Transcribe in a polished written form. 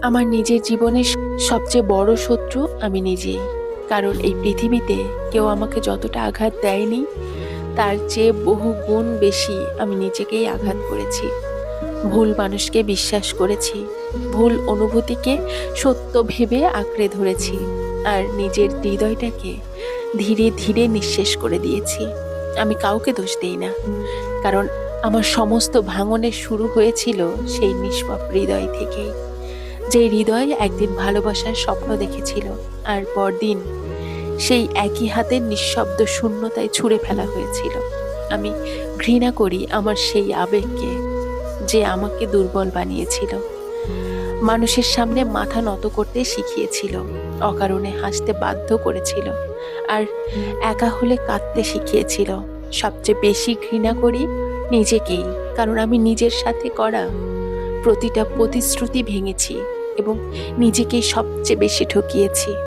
আমার নিজের জীবনের সবচেয়ে বড় শত্রু আমি নিজেই। কারণ এই পৃথিবীতে কেউ আমাকে যতটা আঘাত দেয়নি, তার চেয়ে বহু গুণ বেশি আমি নিজেকেই আঘাত করেছি। ভুল মানুষকে বিশ্বাস করেছি, ভুল অনুভূতিকে সত্য ভেবে আঁকড়ে ধরেছি, আর নিজের হৃদয়টাকে ধীরে ধীরে নিঃশেষ করে দিয়েছি। আমি কাউকে দোষ দিই না, কারণ আমার সমস্ত ভাঙনের শুরু হয়েছিল সেই নিষ্পাপ হৃদয় থেকেই। যে হৃদয় একদিন ভালোবাসার স্বপ্ন দেখেছিল, আর পরদিন সেই একই হাতের নিঃশব্দ শূন্যতায় ছুঁড়ে ফেলা হয়েছিল। আমি ঘৃণা করি আমার সেই আবেগকে, যে আমাকে দুর্বল বানিয়েছিল, মানুষের সামনে মাথা নত করতে শিখিয়েছিল, অকারণে হাসতে বাধ্য করেছিল, আর একা হলে কাঁদতে শিখিয়েছিল। সবচেয়ে বেশি ঘৃণা করি নিজেকেই, কারণ আমি নিজের সাথে করা প্রতিটা প্রতিশ্রুতি ভেঙেছি এবং নিজেকেই সবচেয়ে বেশি ঠকিয়েছি।